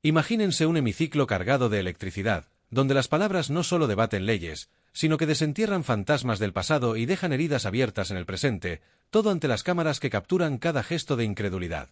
Imagínense un hemiciclo cargado de electricidad, donde las palabras no solo debaten leyes, sino que desentierran fantasmas del pasado y dejan heridas abiertas en el presente, todo ante las cámaras que capturan cada gesto de incredulidad.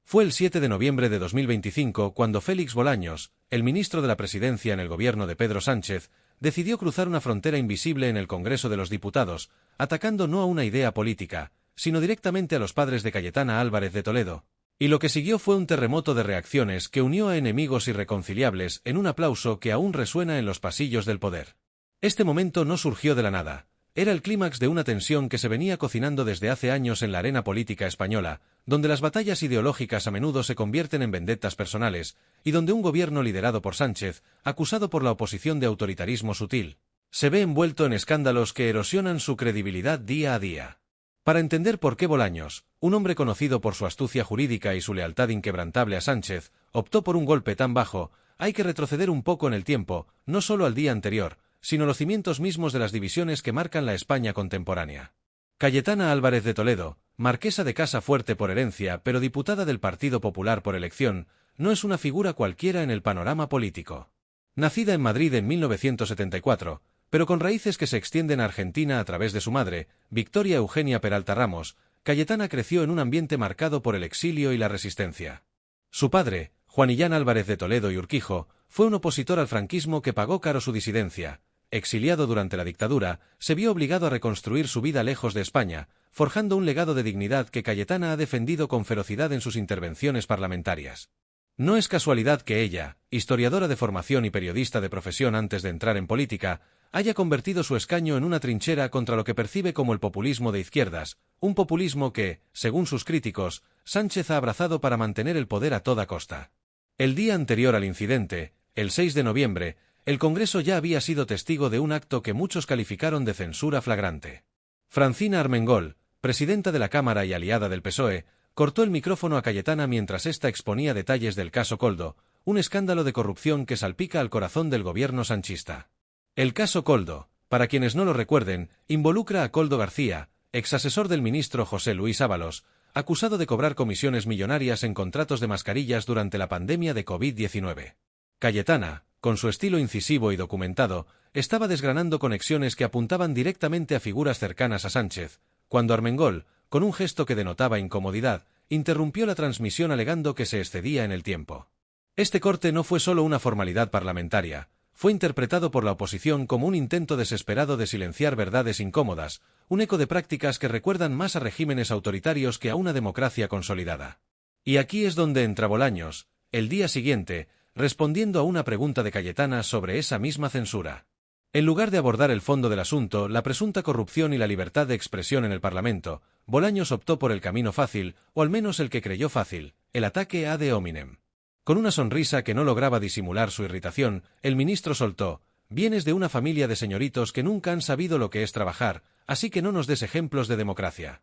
Fue el 7 de noviembre de 2025 cuando Félix Bolaños, el ministro de la Presidencia en el gobierno de Pedro Sánchez, decidió cruzar una frontera invisible en el Congreso de los Diputados, atacando no a una idea política, sino directamente a los padres de Cayetana Álvarez de Toledo. Y lo que siguió fue un terremoto de reacciones que unió a enemigos irreconciliables en un aplauso que aún resuena en los pasillos del poder. Este momento no surgió de la nada. Era el clímax de una tensión que se venía cocinando desde hace años en la arena política española, donde las batallas ideológicas a menudo se convierten en vendettas personales, y donde un gobierno liderado por Sánchez, acusado por la oposición de autoritarismo sutil, se ve envuelto en escándalos que erosionan su credibilidad día a día. Para entender por qué Bolaños, un hombre conocido por su astucia jurídica y su lealtad inquebrantable a Sánchez, optó por un golpe tan bajo, hay que retroceder un poco en el tiempo, no solo al día anterior, sino los cimientos mismos de las divisiones que marcan la España contemporánea. Cayetana Álvarez de Toledo, marquesa de Casa Fuerte por herencia pero diputada del Partido Popular por elección, no es una figura cualquiera en el panorama político. Nacida en Madrid en 1974, pero con raíces que se extienden a Argentina a través de su madre, Victoria Eugenia Peralta Ramos, Cayetana creció en un ambiente marcado por el exilio y la resistencia. Su padre, Juan Illán Álvarez de Toledo y Urquijo, fue un opositor al franquismo que pagó caro su disidencia. Exiliado durante la dictadura, se vio obligado a reconstruir su vida lejos de España, forjando un legado de dignidad que Cayetana ha defendido con ferocidad en sus intervenciones parlamentarias. No es casualidad que ella, historiadora de formación y periodista de profesión antes de entrar en política, haya convertido su escaño en una trinchera contra lo que percibe como el populismo de izquierdas, un populismo que, según sus críticos, Sánchez ha abrazado para mantener el poder a toda costa. El día anterior al incidente, el 6 de noviembre, el Congreso ya había sido testigo de un acto que muchos calificaron de censura flagrante. Francina Armengol, presidenta de la Cámara y aliada del PSOE, cortó el micrófono a Cayetana mientras ésta exponía detalles del caso Koldo, un escándalo de corrupción que salpica al corazón del gobierno sanchista. El caso Koldo, para quienes no lo recuerden, involucra a Koldo García, exasesor del ministro José Luis Ábalos, acusado de cobrar comisiones millonarias en contratos de mascarillas durante la pandemia de COVID-19. Cayetana, con su estilo incisivo y documentado, estaba desgranando conexiones que apuntaban directamente a figuras cercanas a Sánchez, cuando Armengol, con un gesto que denotaba incomodidad, interrumpió la transmisión alegando que se excedía en el tiempo. Este corte no fue solo una formalidad parlamentaria, fue interpretado por la oposición como un intento desesperado de silenciar verdades incómodas, un eco de prácticas que recuerdan más a regímenes autoritarios que a una democracia consolidada. Y aquí es donde entra Bolaños, el día siguiente, respondiendo a una pregunta de Cayetana sobre esa misma censura. En lugar de abordar el fondo del asunto, la presunta corrupción y la libertad de expresión en el Parlamento, Bolaños optó por el camino fácil, o al menos el que creyó fácil, el ataque ad hominem. Con una sonrisa que no lograba disimular su irritación, el ministro soltó: «Vienes de una familia de señoritos que nunca han sabido lo que es trabajar, así que no nos des ejemplos de democracia».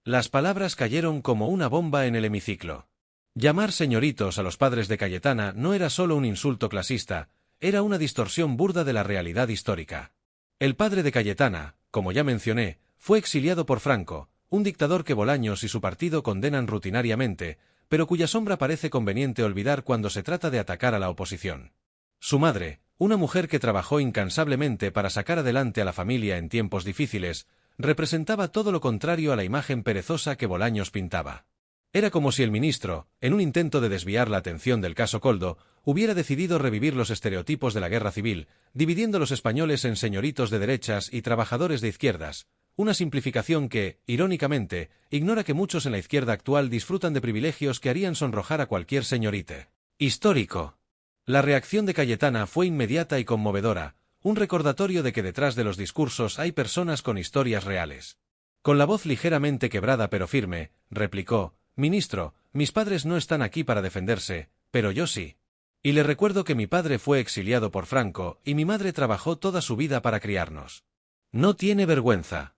Las palabras cayeron como una bomba en el hemiciclo. Llamar señoritos a los padres de Cayetana no era solo un insulto clasista, era una distorsión burda de la realidad histórica. El padre de Cayetana, como ya mencioné, fue exiliado por Franco, un dictador que Bolaños y su partido condenan rutinariamente, pero cuya sombra parece conveniente olvidar cuando se trata de atacar a la oposición. Su madre, una mujer que trabajó incansablemente para sacar adelante a la familia en tiempos difíciles, representaba todo lo contrario a la imagen perezosa que Bolaños pintaba. Era como si el ministro, en un intento de desviar la atención del caso Koldo, hubiera decidido revivir los estereotipos de la guerra civil, dividiendo a los españoles en señoritos de derechas y trabajadores de izquierdas, una simplificación que, irónicamente, ignora que muchos en la izquierda actual disfrutan de privilegios que harían sonrojar a cualquier señorite. Histórico. La reacción de Cayetana fue inmediata y conmovedora, un recordatorio de que detrás de los discursos hay personas con historias reales. Con la voz ligeramente quebrada pero firme, replicó: «Ministro, mis padres no están aquí para defenderse, pero yo sí. Y le recuerdo que mi padre fue exiliado por Franco y mi madre trabajó toda su vida para criarnos. No tiene vergüenza».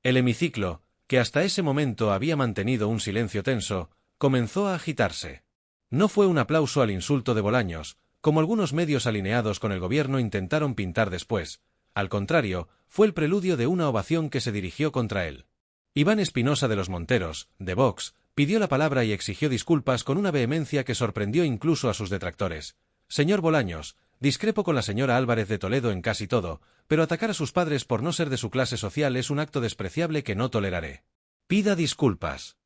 El hemiciclo, que hasta ese momento había mantenido un silencio tenso, comenzó a agitarse. No fue un aplauso al insulto de Bolaños, como algunos medios alineados con el gobierno intentaron pintar después. Al contrario, fue el preludio de una ovación que se dirigió contra él. Iván Espinosa de los Monteros, de Vox, pidió la palabra y exigió disculpas con una vehemencia que sorprendió incluso a sus detractores. Señor Bolaños, discrepo con la señora Álvarez de Toledo en casi todo, pero atacar a sus padres por no ser de su clase social es un acto despreciable que no toleraré. Pida disculpas.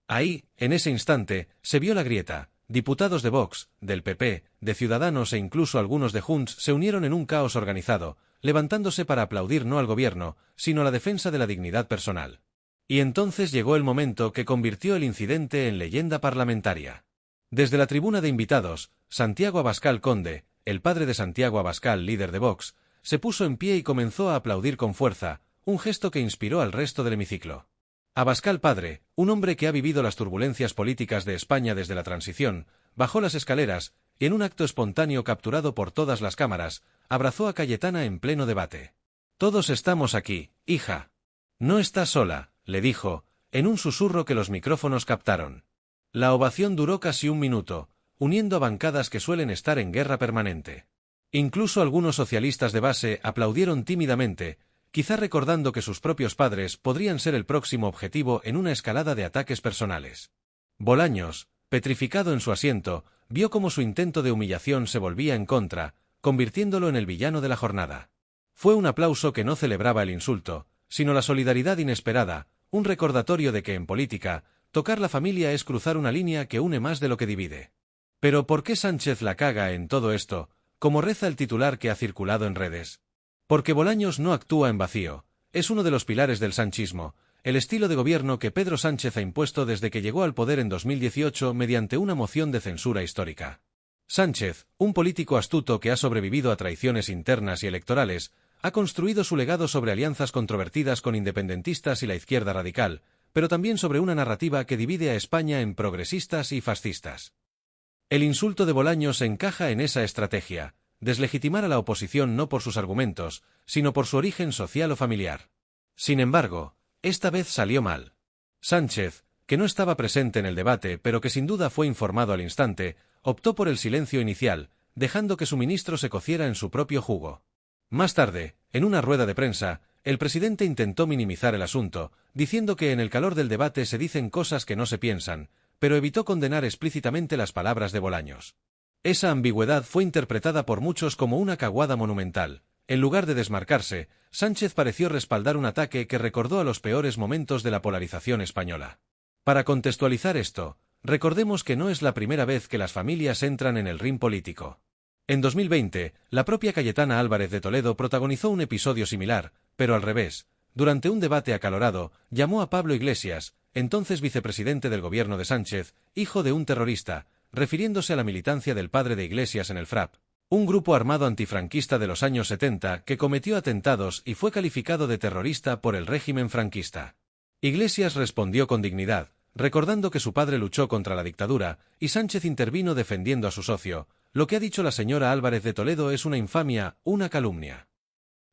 Ahí, en ese instante, se vio la grieta. Diputados de Vox, del PP, de Ciudadanos e incluso algunos de Junts se unieron en un caos organizado, levantándose para aplaudir no al gobierno, sino a la defensa de la dignidad personal. Y entonces llegó el momento que convirtió el incidente en leyenda parlamentaria. Desde la tribuna de invitados, Santiago Abascal Conde, el padre de Santiago Abascal, líder de Vox, se puso en pie y comenzó a aplaudir con fuerza, un gesto que inspiró al resto del hemiciclo. Abascal padre, un hombre que ha vivido las turbulencias políticas de España desde la transición, bajó las escaleras y en un acto espontáneo capturado por todas las cámaras, abrazó a Cayetana en pleno debate. «Todos estamos aquí, hija. No estás sola», le dijo, en un susurro que los micrófonos captaron. La ovación duró casi un minuto, uniendo a bancadas que suelen estar en guerra permanente. Incluso algunos socialistas de base aplaudieron tímidamente, quizá recordando que sus propios padres podrían ser el próximo objetivo en una escalada de ataques personales. Bolaños, petrificado en su asiento, vio cómo su intento de humillación se volvía en contra, convirtiéndolo en el villano de la jornada. Fue un aplauso que no celebraba el insulto, sino la solidaridad inesperada, un recordatorio de que en política, tocar la familia es cruzar una línea que une más de lo que divide. Pero ¿por qué Sánchez la caga en todo esto, como reza el titular que ha circulado en redes? Porque Bolaños no actúa en vacío, es uno de los pilares del sanchismo, el estilo de gobierno que Pedro Sánchez ha impuesto desde que llegó al poder en 2018 mediante una moción de censura histórica. Sánchez, un político astuto que ha sobrevivido a traiciones internas y electorales, ha construido su legado sobre alianzas controvertidas con independentistas y la izquierda radical, pero también sobre una narrativa que divide a España en progresistas y fascistas. El insulto de Bolaños encaja en esa estrategia, deslegitimar a la oposición no por sus argumentos, sino por su origen social o familiar. Sin embargo, esta vez salió mal. Sánchez, que no estaba presente en el debate pero que sin duda fue informado al instante, optó por el silencio inicial, dejando que su ministro se cociera en su propio jugo. Más tarde, en una rueda de prensa, el presidente intentó minimizar el asunto, diciendo que en el calor del debate se dicen cosas que no se piensan, pero evitó condenar explícitamente las palabras de Bolaños. Esa ambigüedad fue interpretada por muchos como una caguada monumental. En lugar de desmarcarse, Sánchez pareció respaldar un ataque que recordó a los peores momentos de la polarización española. Para contextualizar esto, recordemos que no es la primera vez que las familias entran en el ring político. En 2020, la propia Cayetana Álvarez de Toledo protagonizó un episodio similar, pero al revés. Durante un debate acalorado, llamó a Pablo Iglesias, entonces vicepresidente del gobierno de Sánchez, hijo de un terrorista, refiriéndose a la militancia del padre de Iglesias en el FRAP, un grupo armado antifranquista de los años 70 que cometió atentados y fue calificado de terrorista por el régimen franquista. Iglesias respondió con dignidad, recordando que su padre luchó contra la dictadura, y Sánchez intervino defendiendo a su socio. Lo que ha dicho la señora Álvarez de Toledo es una infamia, una calumnia.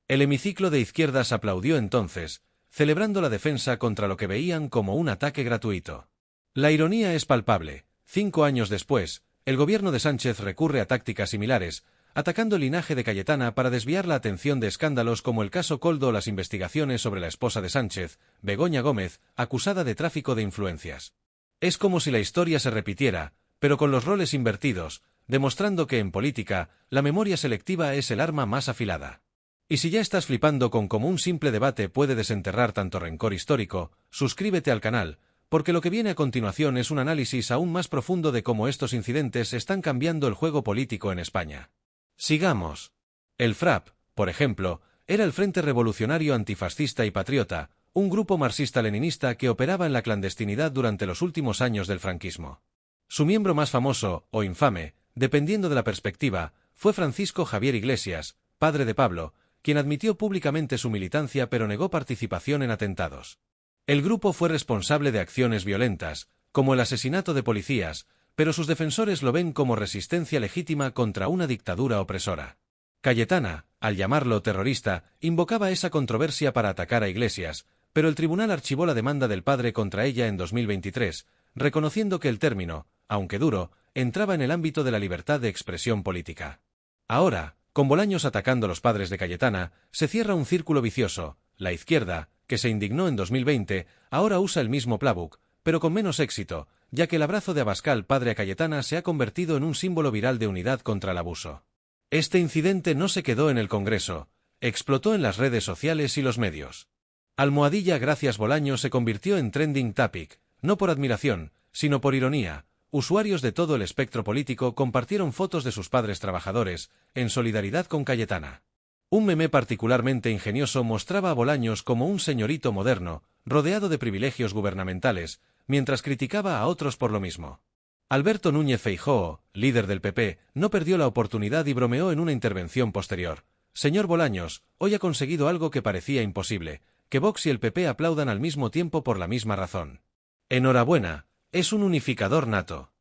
El hemiciclo de izquierdas aplaudió entonces, celebrando la defensa contra lo que veían como un ataque gratuito. La ironía es palpable. 5 años después, el gobierno de Sánchez recurre a tácticas similares, atacando el linaje de Cayetana para desviar la atención de escándalos como el caso Koldo o las investigaciones sobre la esposa de Sánchez, Begoña Gómez, acusada de tráfico de influencias. Es como si la historia se repitiera, pero con los roles invertidos, demostrando que en política, la memoria selectiva es el arma más afilada. Y si ya estás flipando con cómo un simple debate puede desenterrar tanto rencor histórico, suscríbete al canal, porque lo que viene a continuación es un análisis aún más profundo de cómo estos incidentes están cambiando el juego político en España. Sigamos. El FRAP, por ejemplo, era el Frente Revolucionario Antifascista y Patriota, un grupo marxista-leninista que operaba en la clandestinidad durante los últimos años del franquismo. Su miembro más famoso, o infame, dependiendo de la perspectiva, fue Francisco Javier Iglesias, padre de Pablo, quien admitió públicamente su militancia pero negó participación en atentados. El grupo fue responsable de acciones violentas, como el asesinato de policías, pero sus defensores lo ven como resistencia legítima contra una dictadura opresora. Cayetana, al llamarlo terrorista, invocaba esa controversia para atacar a Iglesias, pero el tribunal archivó la demanda del padre contra ella en 2023, reconociendo que el término, aunque duro, entraba en el ámbito de la libertad de expresión política. Ahora, con Bolaños atacando a los padres de Cayetana, se cierra un círculo vicioso. La izquierda, que se indignó en 2020, ahora usa el mismo playbook, pero con menos éxito, ya que el abrazo de Abascal padre a Cayetana se ha convertido en un símbolo viral de unidad contra el abuso. Este incidente no se quedó en el Congreso, explotó en las redes sociales y los medios. Almohadilla gracias Bolaños se convirtió en trending topic, no por admiración, sino por ironía. Usuarios de todo el espectro político compartieron fotos de sus padres trabajadores, en solidaridad con Cayetana. Un meme particularmente ingenioso mostraba a Bolaños como un señorito moderno, rodeado de privilegios gubernamentales, mientras criticaba a otros por lo mismo. Alberto Núñez Feijóo, líder del PP, no perdió la oportunidad y bromeó en una intervención posterior. Señor Bolaños, hoy ha conseguido algo que parecía imposible, que Vox y el PP aplaudan al mismo tiempo por la misma razón. Enhorabuena, es un unificador nato.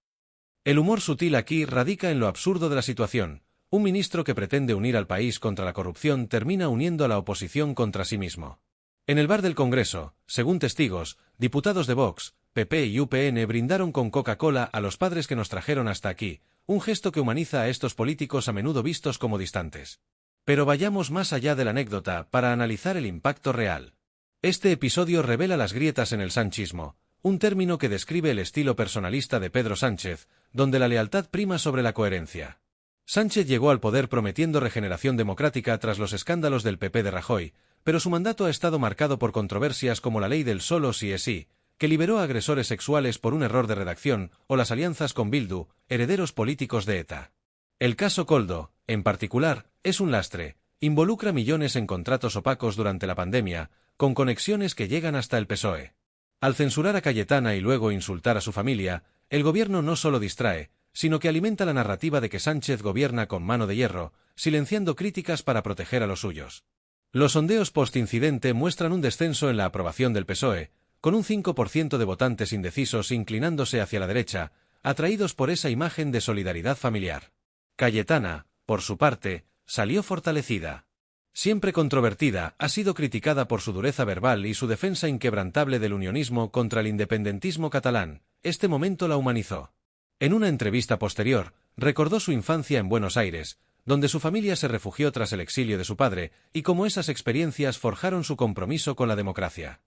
El humor sutil aquí radica en lo absurdo de la situación. Un ministro que pretende unir al país contra la corrupción termina uniendo a la oposición contra sí mismo. En el bar del Congreso, según testigos, diputados de Vox, PP y UPN brindaron con Coca-Cola a los padres que nos trajeron hasta aquí, un gesto que humaniza a estos políticos a menudo vistos como distantes. Pero vayamos más allá de la anécdota para analizar el impacto real. Este episodio revela las grietas en el sanchismo, un término que describe el estilo personalista de Pedro Sánchez, donde la lealtad prima sobre la coherencia. Sánchez llegó al poder prometiendo regeneración democrática tras los escándalos del PP de Rajoy, pero su mandato ha estado marcado por controversias como la ley del solo sí es sí, que liberó a agresores sexuales por un error de redacción, o las alianzas con Bildu, herederos políticos de ETA. El caso Koldo, en particular, es un lastre, involucra millones en contratos opacos durante la pandemia, con conexiones que llegan hasta el PSOE. Al censurar a Cayetana y luego insultar a su familia, el gobierno no solo distrae, sino que alimenta la narrativa de que Sánchez gobierna con mano de hierro, silenciando críticas para proteger a los suyos. Los sondeos post-incidente muestran un descenso en la aprobación del PSOE, con un 5% de votantes indecisos inclinándose hacia la derecha, atraídos por esa imagen de solidaridad familiar. Cayetana, por su parte, salió fortalecida. Siempre controvertida, ha sido criticada por su dureza verbal y su defensa inquebrantable del unionismo contra el independentismo catalán. Este momento la humanizó. En una entrevista posterior, recordó su infancia en Buenos Aires, donde su familia se refugió tras el exilio de su padre, y cómo esas experiencias forjaron su compromiso con la democracia.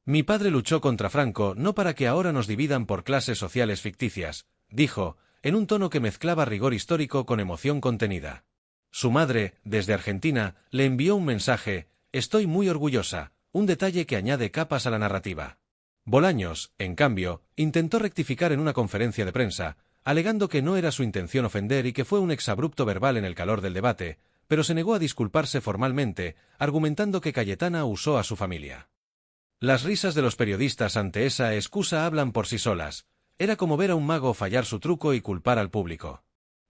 Mi padre luchó contra Franco no para que ahora nos dividan por clases sociales ficticias, dijo, en un tono que mezclaba rigor histórico con emoción contenida. Su madre, desde Argentina, le envió un mensaje, estoy muy orgullosa, un detalle que añade capas a la narrativa. Bolaños, en cambio, intentó rectificar en una conferencia de prensa, alegando que no era su intención ofender y que fue un exabrupto verbal en el calor del debate, pero se negó a disculparse formalmente, argumentando que Cayetana usó a su familia. Las risas de los periodistas ante esa excusa hablan por sí solas. Era como ver a un mago fallar su truco y culpar al público.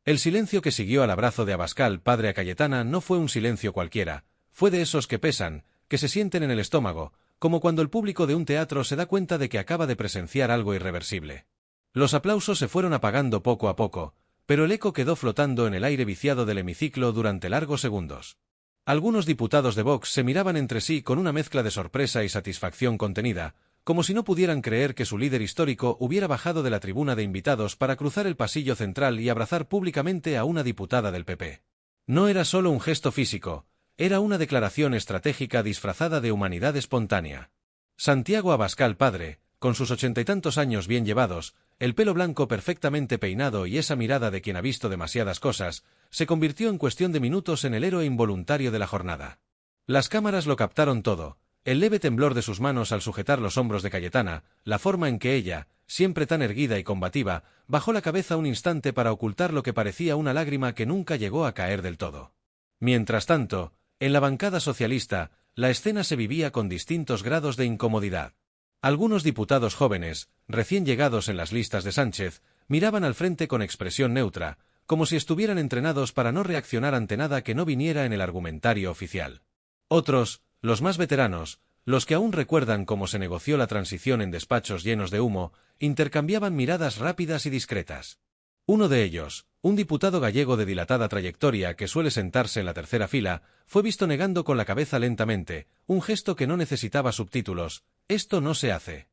El silencio que siguió al abrazo de Abascal padre a Cayetana no fue un silencio cualquiera, fue de esos que pesan, que se sienten en el estómago, como cuando el público de un teatro se da cuenta de que acaba de presenciar algo irreversible. Los aplausos se fueron apagando poco a poco, pero el eco quedó flotando en el aire viciado del hemiciclo durante largos segundos. Algunos diputados de Vox se miraban entre sí con una mezcla de sorpresa y satisfacción contenida, como si no pudieran creer que su líder histórico hubiera bajado de la tribuna de invitados para cruzar el pasillo central y abrazar públicamente a una diputada del PP. No era solo un gesto físico, era una declaración estratégica disfrazada de humanidad espontánea. Santiago Abascal padre, con sus 80 y tantos años bien llevados, el pelo blanco perfectamente peinado y esa mirada de quien ha visto demasiadas cosas, se convirtió en cuestión de minutos en el héroe involuntario de la jornada. Las cámaras lo captaron todo, el leve temblor de sus manos al sujetar los hombros de Cayetana, la forma en que ella, siempre tan erguida y combativa, bajó la cabeza un instante para ocultar lo que parecía una lágrima que nunca llegó a caer del todo. Mientras tanto, en la bancada socialista, la escena se vivía con distintos grados de incomodidad. Algunos diputados jóvenes, recién llegados en las listas de Sánchez, miraban al frente con expresión neutra, como si estuvieran entrenados para no reaccionar ante nada que no viniera en el argumentario oficial. Otros, los más veteranos, los que aún recuerdan cómo se negoció la transición en despachos llenos de humo, intercambiaban miradas rápidas y discretas. Uno de ellos, un diputado gallego de dilatada trayectoria que suele sentarse en la tercera fila, fue visto negando con la cabeza lentamente, un gesto que no necesitaba subtítulos. Esto no se hace.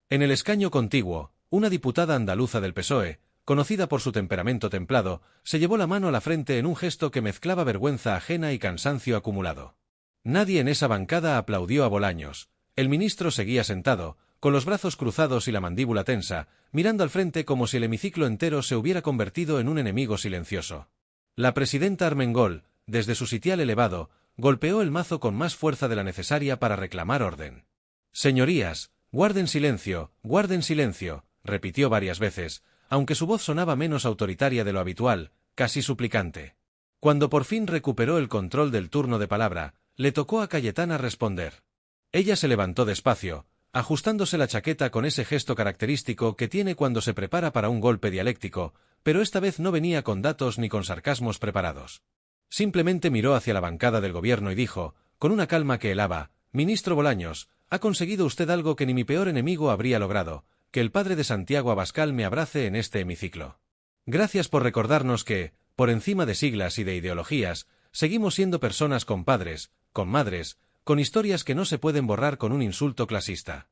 En el escaño contiguo, una diputada andaluza del PSOE, conocida por su temperamento templado, se llevó la mano a la frente en un gesto que mezclaba vergüenza ajena y cansancio acumulado. Nadie en esa bancada aplaudió a Bolaños. El ministro seguía sentado, con los brazos cruzados y la mandíbula tensa, mirando al frente como si el hemiciclo entero se hubiera convertido en un enemigo silencioso. La presidenta Armengol, desde su sitial elevado, golpeó el mazo con más fuerza de la necesaria para reclamar orden. «Señorías, guarden silencio», repitió varias veces, aunque su voz sonaba menos autoritaria de lo habitual, casi suplicante. Cuando por fin recuperó el control del turno de palabra, le tocó a Cayetana responder. Ella se levantó despacio, ajustándose la chaqueta con ese gesto característico que tiene cuando se prepara para un golpe dialéctico, pero esta vez no venía con datos ni con sarcasmos preparados. Simplemente miró hacia la bancada del gobierno y dijo, con una calma que helaba: «Ministro Bolaños, ha conseguido usted algo que ni mi peor enemigo habría logrado, que el padre de Santiago Abascal me abrace en este hemiciclo. Gracias por recordarnos que, por encima de siglas y de ideologías, seguimos siendo personas con padres, con madres, con historias que no se pueden borrar con un insulto clasista».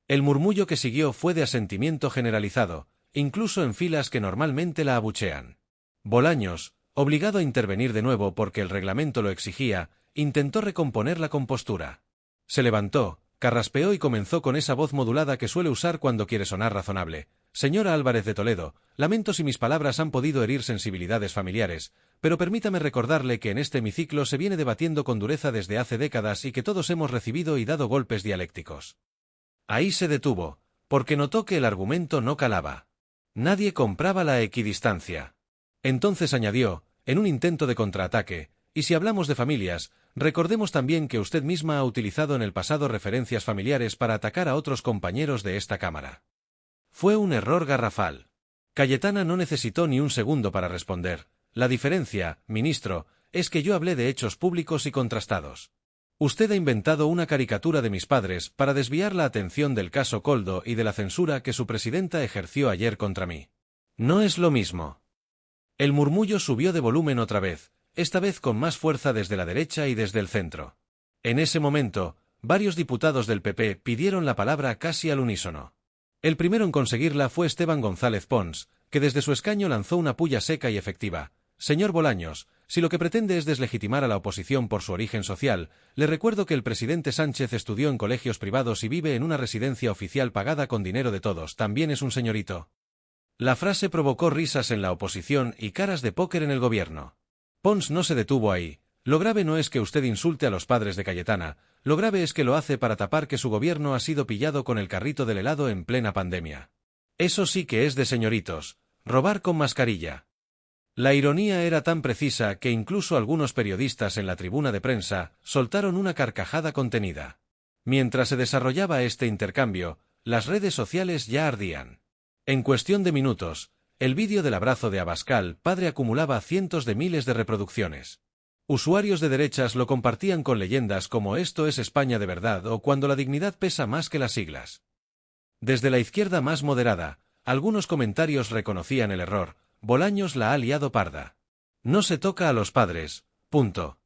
El murmullo que siguió fue de asentimiento generalizado, incluso en filas que normalmente la abuchean. Bolaños, obligado a intervenir de nuevo porque el reglamento lo exigía, intentó recomponer la compostura. Se levantó, carraspeó y comenzó con esa voz modulada que suele usar cuando quiere sonar razonable. «Señora Álvarez de Toledo, lamento si mis palabras han podido herir sensibilidades familiares, pero permítame recordarle que en este hemiciclo se viene debatiendo con dureza desde hace décadas y que todos hemos recibido y dado golpes dialécticos». Ahí se detuvo, porque notó que el argumento no calaba. Nadie compraba la equidistancia. Entonces añadió, en un intento de contraataque: «Y si hablamos de familias, recordemos también que usted misma ha utilizado en el pasado referencias familiares para atacar a otros compañeros de esta Cámara». Fue un error garrafal. Cayetana no necesitó ni un segundo para responder. «La diferencia, ministro, es que yo hablé de hechos públicos y contrastados. Usted ha inventado una caricatura de mis padres para desviar la atención del caso Koldo y de la censura que su presidenta ejerció ayer contra mí. No es lo mismo». El murmullo subió de volumen otra vez, esta vez con más fuerza desde la derecha y desde el centro. En ese momento, varios diputados del PP pidieron la palabra casi al unísono. El primero en conseguirla fue Esteban González Pons, que desde su escaño lanzó una pulla seca y efectiva. «Señor Bolaños, si lo que pretende es deslegitimar a la oposición por su origen social, le recuerdo que el presidente Sánchez estudió en colegios privados y vive en una residencia oficial pagada con dinero de todos. También es un señorito». La frase provocó risas en la oposición y caras de póker en el gobierno. Pons no se detuvo ahí. «Lo grave no es que usted insulte a los padres de Cayetana, lo grave es que lo hace para tapar que su gobierno ha sido pillado con el carrito del helado en plena pandemia. Eso sí que es de señoritos, robar con mascarilla». La ironía era tan precisa que incluso algunos periodistas en la tribuna de prensa soltaron una carcajada contenida. Mientras se desarrollaba este intercambio, las redes sociales ya ardían. En cuestión de minutos, el vídeo del abrazo de Abascal padre acumulaba cientos de miles de reproducciones. Usuarios de derechas lo compartían con leyendas como «Esto es España de verdad» o «Cuando la dignidad pesa más que las siglas». Desde la izquierda más moderada, algunos comentarios reconocían el error: «Bolaños la ha liado parda. No se toca a los padres, punto».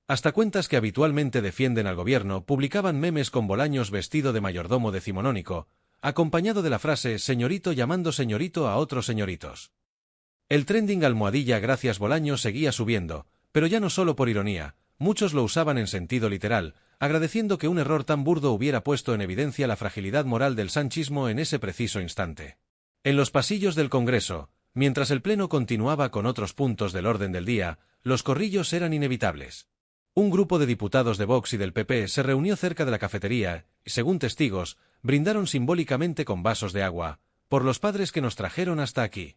Hasta cuentas que habitualmente defienden al gobierno publicaban memes con Bolaños vestido de mayordomo decimonónico, acompañado de la frase «señorito» llamando señorito a otros señoritos. El trending almohadilla «Gracias Bolaños» seguía subiendo, pero ya no solo por ironía, muchos lo usaban en sentido literal, agradeciendo que un error tan burdo hubiera puesto en evidencia la fragilidad moral del sanchismo en ese preciso instante. En los pasillos del Congreso, mientras el Pleno continuaba con otros puntos del orden del día, los corrillos eran inevitables. Un grupo de diputados de Vox y del PP se reunió cerca de la cafetería y, según testigos, brindaron simbólicamente con vasos de agua, «por los padres que nos trajeron hasta aquí».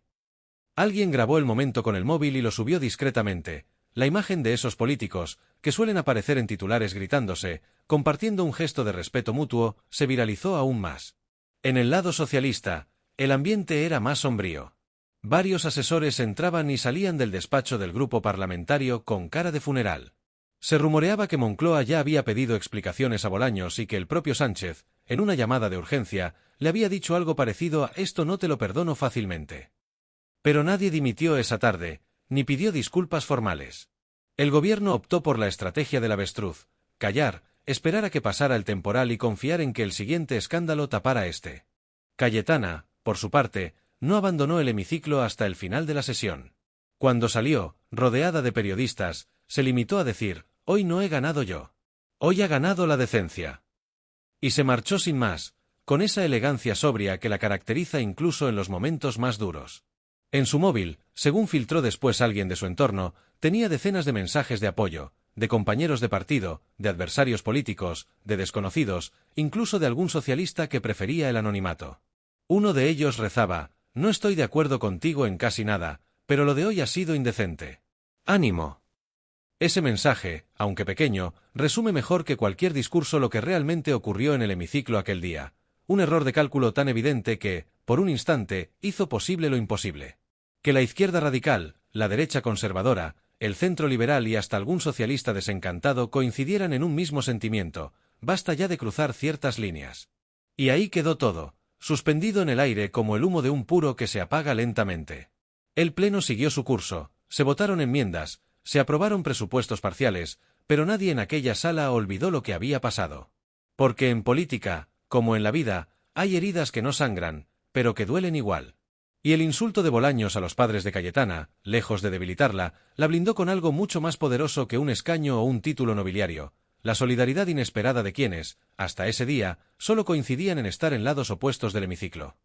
Alguien grabó el momento con el móvil y lo subió discretamente. La imagen de esos políticos, que suelen aparecer en titulares gritándose, compartiendo un gesto de respeto mutuo, se viralizó aún más. En el lado socialista, el ambiente era más sombrío. Varios asesores entraban y salían del despacho del grupo parlamentario con cara de funeral. Se rumoreaba que Moncloa ya había pedido explicaciones a Bolaños y que el propio Sánchez, en una llamada de urgencia, le había dicho algo parecido a «esto no te lo perdono fácilmente». Pero nadie dimitió esa tarde, ni pidió disculpas formales. El gobierno optó por la estrategia del avestruz: callar, esperar a que pasara el temporal y confiar en que el siguiente escándalo tapara este. Cayetana, por su parte, no abandonó el hemiciclo hasta el final de la sesión. Cuando salió, rodeada de periodistas, se limitó a decir: «Hoy no he ganado yo. Hoy ha ganado la decencia». Y se marchó sin más, con esa elegancia sobria que la caracteriza incluso en los momentos más duros. En su móvil, según filtró después alguien de su entorno, tenía decenas de mensajes de apoyo, de compañeros de partido, de adversarios políticos, de desconocidos, incluso de algún socialista que prefería el anonimato. Uno de ellos rezaba: «No estoy de acuerdo contigo en casi nada, pero lo de hoy ha sido indecente. ¡Ánimo!». Ese mensaje, aunque pequeño, resume mejor que cualquier discurso lo que realmente ocurrió en el hemiciclo aquel día. Un error de cálculo tan evidente que, por un instante, hizo posible lo imposible. Que la izquierda radical, la derecha conservadora, el centro liberal y hasta algún socialista desencantado coincidieran en un mismo sentimiento: basta ya de cruzar ciertas líneas. Y ahí quedó todo, suspendido en el aire como el humo de un puro que se apaga lentamente. El pleno siguió su curso, se votaron enmiendas, se aprobaron presupuestos parciales, pero nadie en aquella sala olvidó lo que había pasado. Porque en política, como en la vida, hay heridas que no sangran, pero que duelen igual. Y el insulto de Bolaños a los padres de Cayetana, lejos de debilitarla, la blindó con algo mucho más poderoso que un escaño o un título nobiliario: la solidaridad inesperada de quienes, hasta ese día, solo coincidían en estar en lados opuestos del hemiciclo.